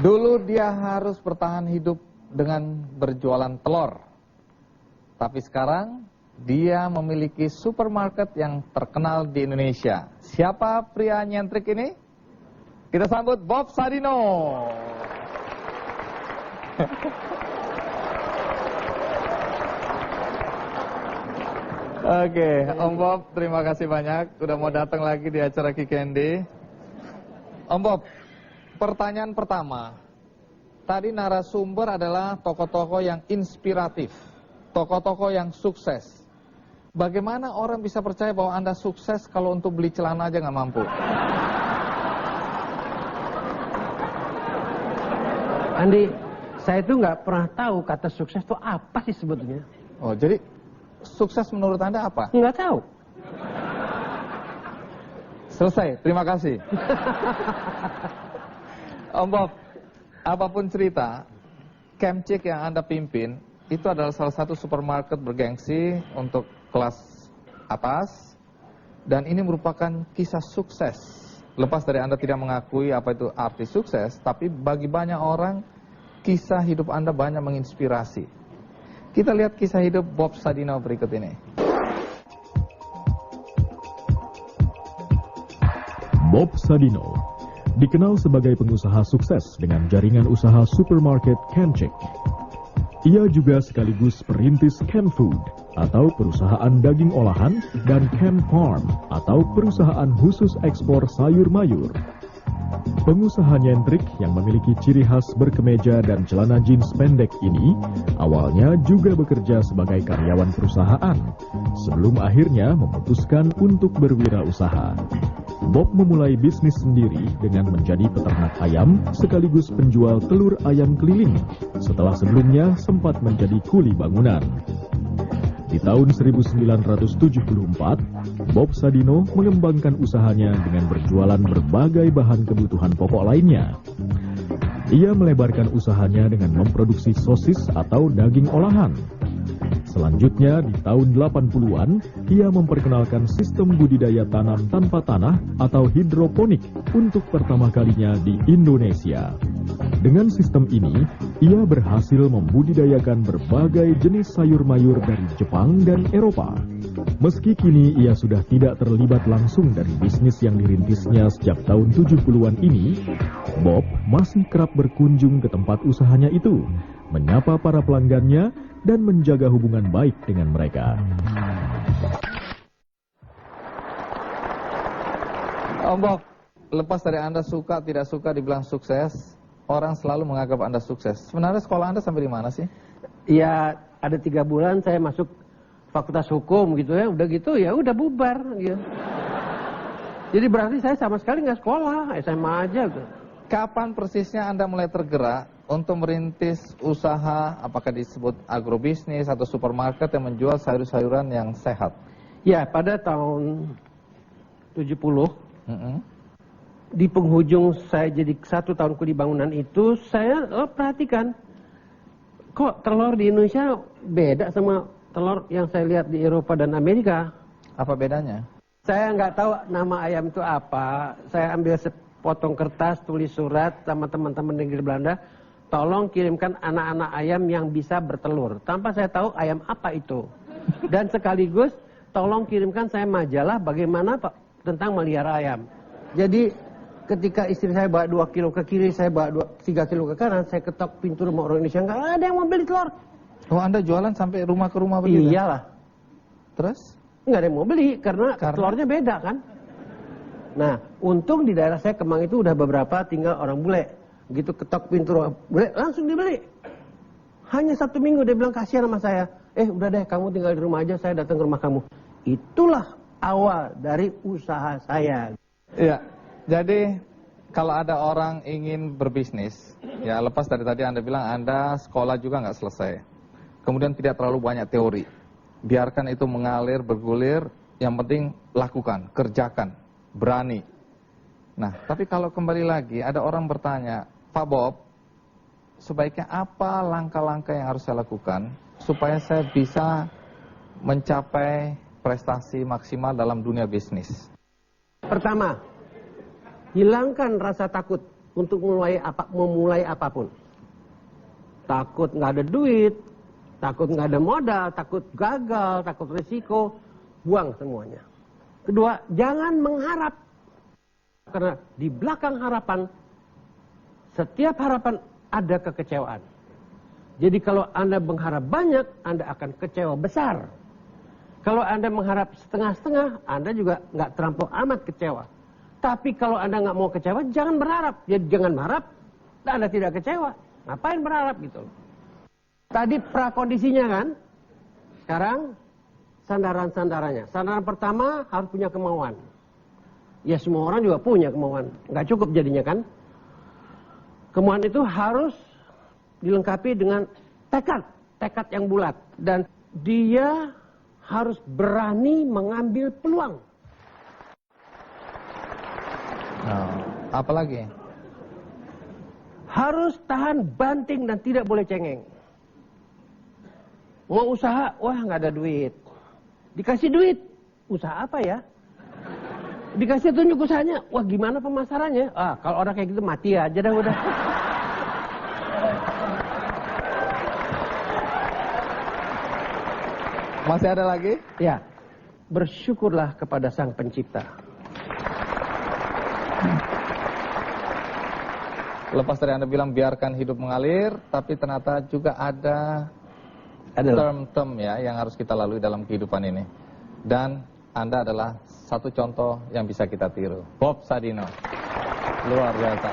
Dulu dia harus bertahan hidup dengan berjualan telur. Tapi sekarang dia memiliki supermarket yang terkenal di Indonesia. Siapa pria nyentrik ini? Kita sambut Bob Sadino. Oke, Om Bob, terima kasih banyak udah mau datang lagi di acara Kikendi. Om Bob, pertanyaan pertama. Tadi narasumber adalah tokoh-tokoh yang inspiratif, tokoh-tokoh yang sukses. Bagaimana orang bisa percaya bahwa Anda sukses kalau untuk beli celana aja nggak mampu? Andi, saya itu nggak pernah tahu kata sukses itu apa sih sebetulnya. Oh, jadi sukses menurut Anda apa? Nggak tahu. Selesai, terima kasih. Om Bob, apapun cerita, Kemcik yang Anda pimpin itu adalah salah satu supermarket bergengsi untuk kelas atas, dan ini merupakan kisah sukses. Lepas dari Anda tidak mengakui apa itu arti sukses, tapi bagi banyak orang kisah hidup Anda banyak menginspirasi. Kita lihat kisah hidup Bob Sadino berikut ini. Bob Sadino dikenal sebagai pengusaha sukses dengan jaringan usaha supermarket Kemcik. Ia juga sekaligus perintis Chem Food atau perusahaan daging olahan dan Chem Farm atau perusahaan khusus ekspor sayur mayur. Pengusaha nyentrik yang memiliki ciri khas berkemeja dan celana jeans pendek ini awalnya juga bekerja sebagai karyawan perusahaan sebelum akhirnya memutuskan untuk berwirausaha. Bob memulai bisnis sendiri dengan menjadi peternak ayam sekaligus penjual telur ayam keliling setelah sebelumnya sempat menjadi kuli bangunan. Di tahun 1974, Bob Sadino mengembangkan usahanya dengan berjualan berbagai bahan kebutuhan pokok lainnya. Ia melebarkan usahanya dengan memproduksi sosis atau daging olahan. Selanjutnya, di tahun 80-an, ia memperkenalkan sistem budidaya tanam tanpa tanah atau hidroponik untuk pertama kalinya di Indonesia. Dengan sistem ini, ia berhasil membudidayakan berbagai jenis sayur mayur dari Jepang dan Eropa. Meski kini ia sudah tidak terlibat langsung dari bisnis yang dirintisnya sejak tahun 70-an ini, Bob masih kerap berkunjung ke tempat usahanya itu, menyapa para pelanggannya, dan menjaga hubungan baik dengan mereka. Om Bob, lepas dari Anda suka tidak suka dibilang sukses, orang selalu menganggap Anda sukses. Sebenarnya sekolah Anda sampai di mana sih? Ya, ada 3 bulan saya masuk fakultas hukum gitu ya, udah gitu ya udah bubar gitu. Jadi berarti saya sama sekali nggak sekolah, SMA aja gitu. Kapan persisnya Anda mulai tergerak untuk merintis usaha, apakah disebut agrobisnis atau supermarket yang menjual sayur-sayuran yang sehat? Ya, pada tahun 70, di penghujung saya jadi 1 tahun kuli bangunan itu, saya perhatikan, kok telur di Indonesia beda sama telur yang saya lihat di Eropa dan Amerika. Apa bedanya? Saya nggak tahu nama ayam itu apa, saya ambil sepotong kertas, tulis surat sama teman-teman negeri Belanda, tolong kirimkan anak-anak ayam yang bisa bertelur. Tanpa saya tahu ayam apa itu. Dan sekaligus tolong kirimkan saya majalah bagaimana tentang melihara ayam. Jadi ketika istri saya bawa 2 kilo ke kiri, saya bawa 3 kilo ke kanan, saya ketok pintu rumah orang Indonesia, nggak ada yang mau beli telur. Oh, Anda jualan sampai rumah ke rumah begitu? Iyalah. Terus? Nggak ada yang mau beli karena telurnya beda kan. Nah, untung di daerah saya Kemang itu udah beberapa tinggal orang bule. Gitu ketok pintu rumah bule, langsung dibeli. Hanya 1 minggu dia bilang kasihan sama saya. Udah deh kamu tinggal di rumah aja, saya datang ke rumah kamu. Itulah awal dari usaha saya. Iya, jadi kalau ada orang ingin berbisnis, ya lepas dari tadi Anda bilang Anda sekolah juga nggak selesai. Kemudian tidak terlalu banyak teori. Biarkan itu mengalir, bergulir, yang penting lakukan, kerjakan, berani. Nah, tapi kalau kembali lagi ada orang bertanya, Pak Bob, sebaiknya apa langkah-langkah yang harus saya lakukan supaya saya bisa mencapai prestasi maksimal dalam dunia bisnis? Pertama, hilangkan rasa takut untuk memulai apapun. Takut nggak ada duit, takut nggak ada modal, takut gagal, takut risiko, buang semuanya. Kedua, jangan mengharap. Karena di belakang harapan, setiap harapan ada kekecewaan. Jadi kalau Anda mengharap banyak, Anda akan kecewa besar. Kalau Anda mengharap setengah-setengah, Anda juga nggak terlampau amat kecewa. Tapi kalau Anda nggak mau kecewa, jangan berharap. Jadi jangan berharap, Anda tidak kecewa. Ngapain berharap gitu? Tadi prakondisinya kan, sekarang sandaran-sandarannya. Sandaran pertama harus punya kemauan. Ya semua orang juga punya kemauan. Nggak cukup jadinya kan. Kemauan itu harus dilengkapi dengan tekad yang bulat. Dan dia harus berani mengambil peluang. Nah, apalagi? Harus tahan banting dan tidak boleh cengeng. Mau usaha, wah nggak ada duit. Dikasih duit, usaha apa ya? Dikasih tunjuk usahanya, wah gimana pemasarannya? Ah, kalau orang kayak gitu mati aja dah udah. Masih ada lagi? Ya, bersyukurlah kepada Sang Pencipta. Lepas dari Anda bilang biarkan hidup mengalir, tapi ternyata juga ada term-term ya yang harus kita lalui dalam kehidupan ini. Dan Anda adalah satu contoh yang bisa kita tiru. Bob Sadino. Luar biasa.